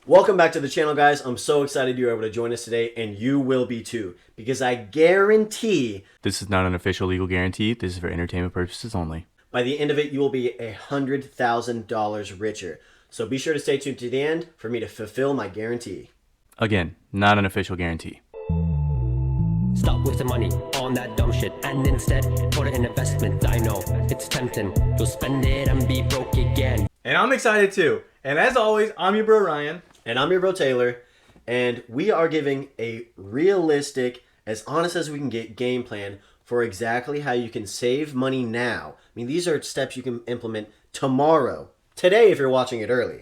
Welcome back to the channel, guys. I'm so excited you're able to join us today, and you will be too, because I guarantee This is not an official legal guarantee. This is for entertainment purposes only. by the end of it, you will be $100,000 richer. So be sure to stay tuned to the end for me to fulfill my guarantee. Again, not an official guarantee. Stop wasting money on that dumb shit and instead put it in investment. I know it's tempting. You'll spend it and be broke again. And I'm excited too. And as always, I'm your bro Ryan. And I'm your bro Taylor, and we are giving a realistic, as honest as we can get, game plan for exactly how you can save money now. I mean, these are steps you can implement tomorrow, today if you're watching it early.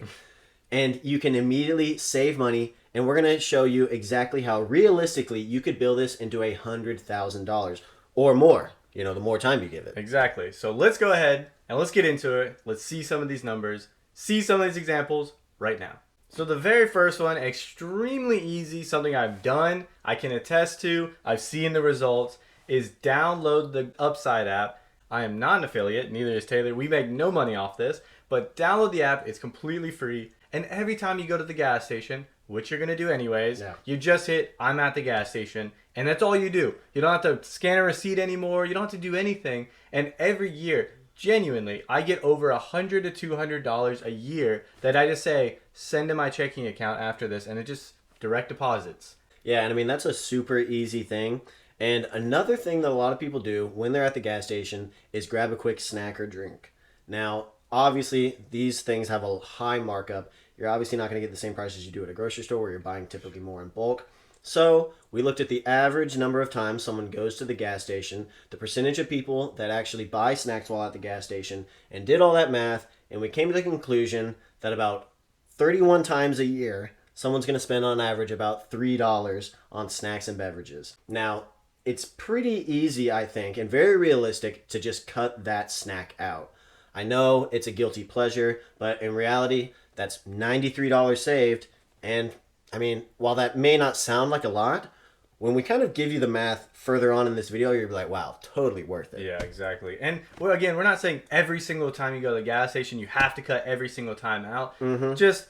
And you can immediately save money, and we're going to show you exactly how realistically you could build this into $100,000 or more, you know, the more time you give it. Exactly. So let's go ahead and let's get into it. Let's see some of these numbers, see some of these examples right now. So the very first one, extremely easy, something I've done, I can attest to, I've seen the results, is download the Upside app. I am not an affiliate, neither is Taylor. We make no money off this, but download the app. It's completely free. And every time you go to the gas station, which you're going to do anyways, you just hit, I'm at the gas station, and that's all you do. You don't have to scan a receipt anymore. You don't have to do anything. And every year, genuinely, I get over $100 to $200 a year that I just say, send to my checking account after this, and it just direct deposits. Yeah, and I mean, that's a super easy thing. And another thing that a lot of people do when they're at the gas station is grab a quick snack or drink. Now, obviously, these things have a high markup. You're obviously not going to get the same price as you do at a grocery store where you're buying typically more in bulk. So we looked at the average number of times someone goes to the gas station, the percentage of people that actually buy snacks while at the gas station, and did all that math, and we came to the conclusion that about 31 times a year, someone's going to spend on average about $3 on snacks and beverages. Now, it's pretty easy, I think, and very realistic to just cut that snack out. I know it's a guilty pleasure, but in reality, that's $93 saved. And I mean, while that may not sound like a lot, when we kind of give you the math further on in this video, you'll be like, wow, totally worth it. Yeah, exactly. And well, again, we're not saying every single time you go to the gas station, you have to cut every single time out. Just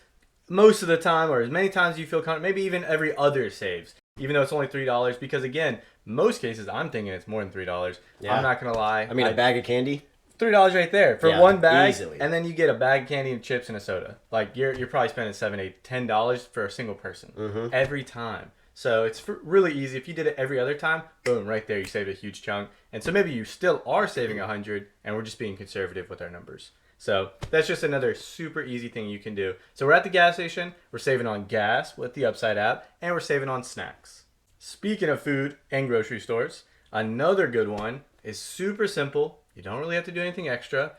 most of the time, or as many times as you feel comfortable, maybe even every other saves, even though it's only $3. Because again, most cases, I'm thinking it's more than $3. Yeah. I'm not going to lie. I mean, a bag of candy? $3 right there for Yeah, one bag, easily. and then you get a bag of candy and chips and a soda. Like you're probably spending $7, $8, $10 for a single person every time. So it's really easy. If you did it every other time, boom, right there, you saved a huge chunk. And so maybe you still are saving $100, and we're just being conservative with our numbers. So that's just another super easy thing you can do. So we're at the gas station, we're saving on gas with the Upside app, and we're saving on snacks. Speaking of food and grocery stores, another good one is super simple. You don't really have to do anything extra.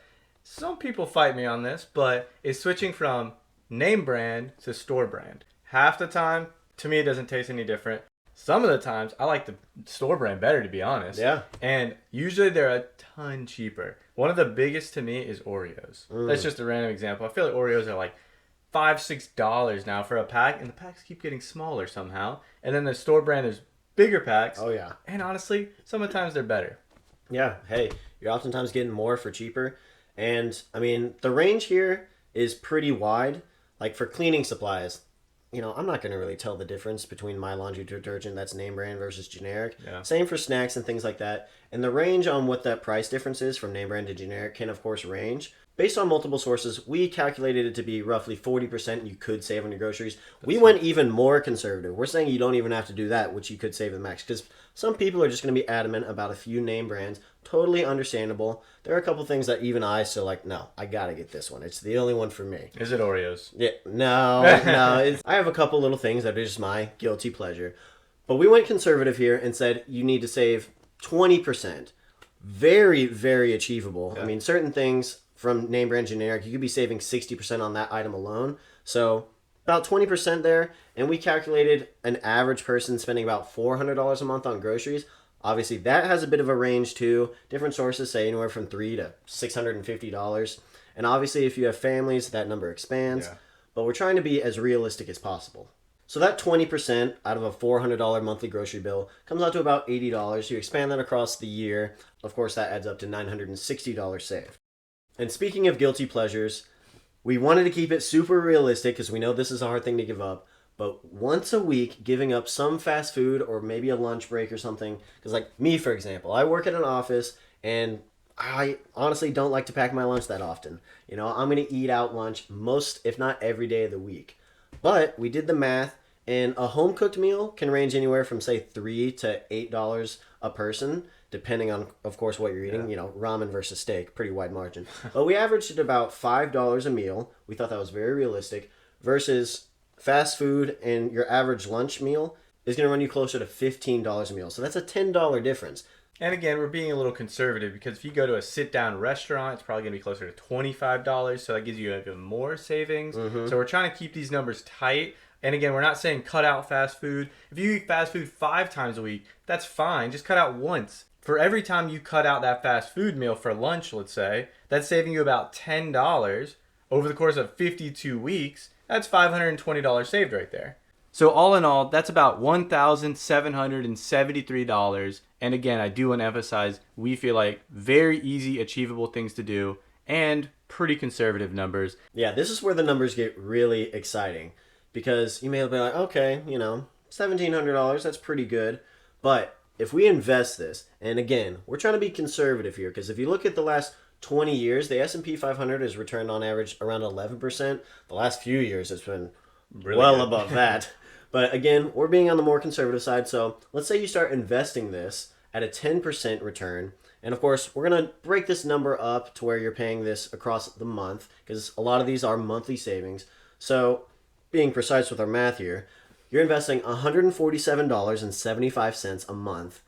Some people fight me on this, but it's switching from name brand to store brand. Half the time, to me, it doesn't taste any different. Some of the times, I like the store brand better, to be honest. Yeah. And usually they're a ton cheaper. One of the biggest to me is Oreos. That's just a random example. I feel like Oreos are like $5, $6 now for a pack, and the packs keep getting smaller somehow. And then the store brand is bigger packs. Oh, yeah. And honestly, some of the times they're better. Yeah, hey, you're oftentimes getting more for cheaper. And I mean, the range here is pretty wide. Like for cleaning supplies, you know, I'm not going to really tell the difference between my laundry detergent that's name brand versus generic. Yeah. Same for snacks and things like that. And the range on what that price difference is from name brand to generic can, of course, range. Based on multiple sources, we calculated it to be roughly 40% you could save on your groceries. We went even more conservative. We're saying you don't even have to do that, which you could save the max. Because some people are just going to be adamant about a few name brands. Totally understandable. There are a couple things that even I still like, no, I got to get this one. It's the only one for me. Is it Oreos? Yeah, no. I have a couple little things that are just my guilty pleasure. But we went conservative here and said you need to save 20%. Very, very achievable. I mean, certain things from name brand generic, you could be saving 60% on that item alone. So about 20% there. And we calculated an average person spending about $400 a month on groceries. Obviously, that has a bit of a range too. Different sources say anywhere from $300 to $650. And obviously, if you have families, that number expands. Yeah. But we're trying to be as realistic as possible. So that 20% out of a $400 monthly grocery bill comes out to about $80. You expand that across the year. Of course, that adds up to $960 saved. And speaking of guilty pleasures, We wanted to keep it super realistic because we know this is a hard thing to give up. But once a week, giving up some fast food or maybe a lunch break or something. Because, like me, for example, I work at an office and I honestly don't like to pack my lunch that often. You know, I'm going to eat out lunch most, if not every day of the week. But we did the math, and a home cooked meal can range anywhere from, say, $3 to $8 a person, depending on, of course, what you're eating. You know, ramen versus steak, pretty wide margin. But we averaged at about $5 a meal. We thought that was very realistic versus fast food, and your average lunch meal is going to run you closer to $15 a meal. So that's a $10 difference. And again, we're being a little conservative because if you go to a sit-down restaurant, it's probably going to be closer to $25. So that gives you even more savings. So we're trying to keep these numbers tight. And again, we're not saying cut out fast food. If you eat fast food 5 times a week, that's fine. Just cut out once. For every time you cut out that fast food meal for lunch, let's say, that's saving you about $10 over the course of 52 weeks. That's $520 saved right there. So all in all, that's about $1,773. And again, I do want to emphasize, we feel like very easy, achievable things to do and pretty conservative numbers. Yeah, this is where the numbers get really exciting because you may be like, okay, you know, $1,700, that's pretty good. But if we invest this, and again, we're trying to be conservative here because if you look at the last 20 years, the S&P 500 has returned on average around 11%. The last few years, it's been really well good. Above that. But again, we're being on the more conservative side. So let's say you start investing this at a 10% return. And of course, we're going to break this number up to where you're paying this across the month because a lot of these are monthly savings. So being precise with our math here, you're investing $147.75 a month.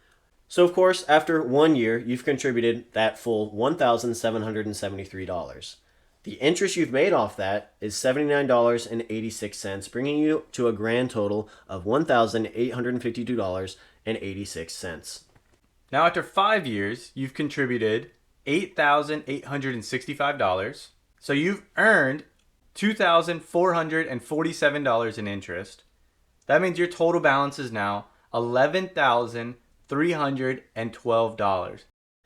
So of course, after 1 year, you've contributed that full $1,773. The interest you've made off that is $79.86, bringing you to a grand total of $1,852.86. Now, after 5 years, you've contributed $8,865. So you've earned $2,447 in interest. That means your total balance is now $11,312.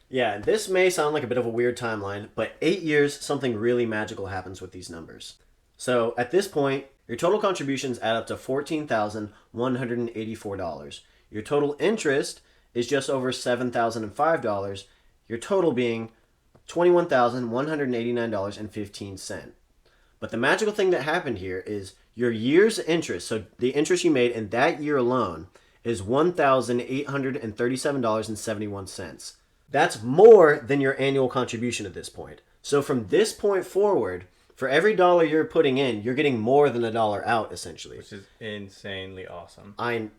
Yeah, this may sound like a bit of a weird timeline, but 8 years, something really magical happens with these numbers. So at this point, your total contributions add up to $14,184. Your total interest is just over $7,005, your total being $21,189.15. But the magical thing that happened here is your year's interest, so the interest you made in that year alone, is $1,837.71. That's more than your annual contribution at this point. So from this point forward, for every dollar you're putting in, you're getting more than a dollar out, essentially. Which is insanely awesome. I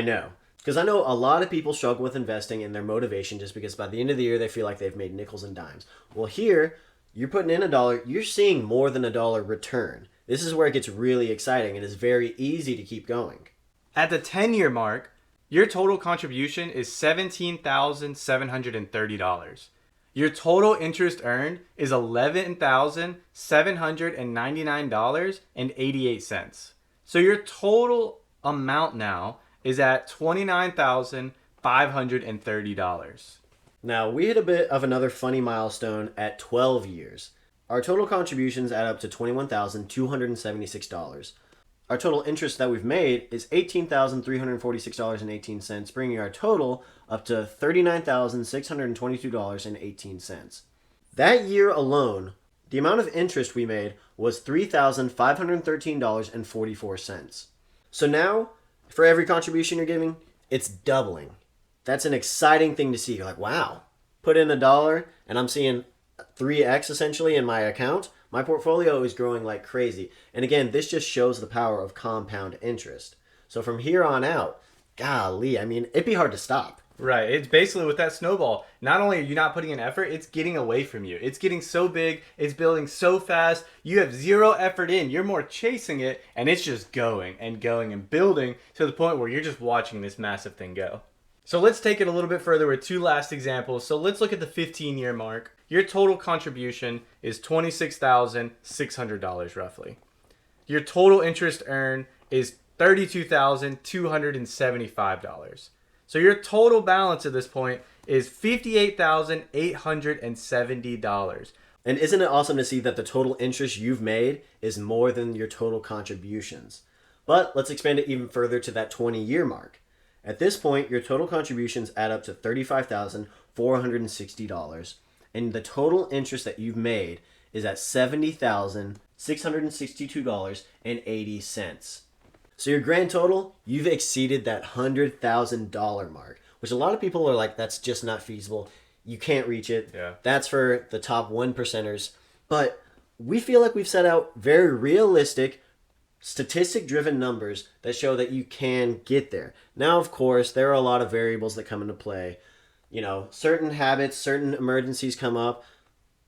know. Because I know a lot of people struggle with investing in their motivation just because by the end of the year they feel like they've made nickels and dimes. Well, here, you're putting in a dollar, you're seeing more than a dollar return. This is where it gets really exciting and it's very easy to keep going. At the 10-year mark, your total contribution is $17,730. Your total interest earned is $11,799.88. So your total amount now is at $29,530. Now, we hit a bit of another funny milestone at 12 years. Our total contributions add up to $21,276. Our total interest that we've made is $18,346.18, bringing our total up to $39,622.18. That year alone, the amount of interest we made was $3,513.44. So now, for every contribution you're giving, it's doubling. That's an exciting thing to see. You're like, wow, put in a dollar and I'm seeing 3x essentially in my account. My portfolio is growing like crazy. And again, this just shows the power of compound interest. So from here on out, golly, I mean, it'd be hard to stop. Right. It's basically with that snowball. Not only are you not putting in effort, it's getting away from you. It's getting so big. It's building so fast. You have zero effort in. You're more chasing it, and it's just going and going and building to the point where you're just watching this massive thing go. So let's take it a little bit further with two last examples. So let's look at the 15-year mark. Your total contribution is $26,600 roughly. Your total interest earned is $32,275. So your total balance at this point is $58,870. And isn't it awesome to see that the total interest you've made is more than your total contributions? But let's expand it even further to that 20-year mark. At this point, your total contributions add up to $35,460, and the total interest that you've made is at $70,662.80. So your grand total, you've exceeded that $100,000 mark, which a lot of people are like, that's just not feasible. You can't reach it. Yeah. That's for the top 1%ers. But we feel like we've set out very realistic, statistic-driven numbers that show that you can get there. Now, of course, there are a lot of variables that come into play. You know, certain habits, certain emergencies come up.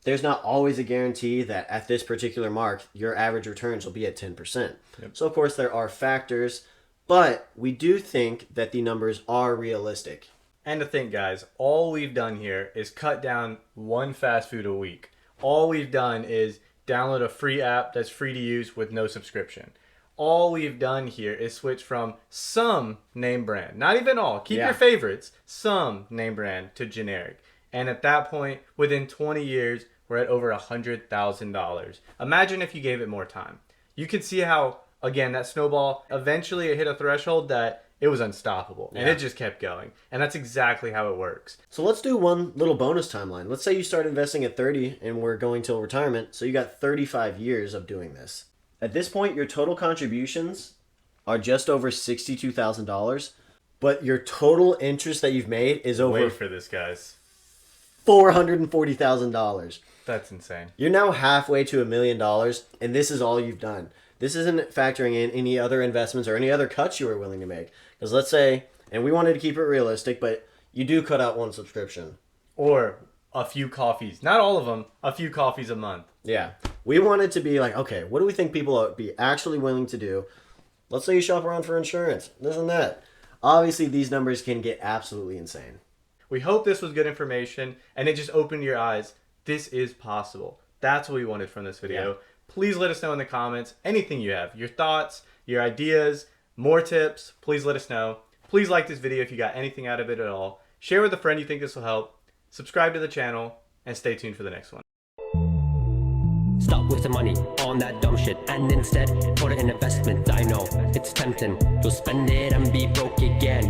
There's not always a guarantee that at this particular mark, your average returns will be at 10%. Yep. So, of course, there are factors, but we do think that the numbers are realistic. And to think, guys, all we've done here is cut down one fast food a week. All we've done is download a free app that's free to use with no subscription. All we've done here is switch from some name brand, not even all, keep your favorites, some name brand to generic. And at that point, within 20 years, we're at over $100,000. Imagine if you gave it more time. You could see how, again, that snowball, eventually it hit a threshold that it was unstoppable. And it just kept going. And that's exactly how it works. So let's do one little bonus timeline. Let's say you start investing at 30 and we're going till retirement. So you got 35 years of doing this. At this point, your total contributions are just over $62,000, but your total interest that you've made is over Wait for this, guys. $440,000. That's insane. You're now halfway to $1 million, and this is all you've done. This isn't factoring in any other investments or any other cuts you were willing to make. Because let's say, and we wanted to keep it realistic, but you do cut out one subscription. Or a few coffees. Not all of them. A few coffees a month. Yeah. We wanted to be like, okay, what do we think people would be actually willing to do? Let's say you shop around for insurance, this and that. Obviously, these numbers can get absolutely insane. We hope this was good information, and it just opened your eyes. This is possible. That's what we wanted from this video. Yeah. Please let us know in the comments anything you have. Your thoughts, your ideas, more tips. Please let us know. Please like this video if you got anything out of it at all. Share with a friend you think this will help. Subscribe to the channel, and stay tuned for the next one. Stop wasting money on that dumb shit and instead put it in investment. I know it's tempting. You'll spend it and be broke again.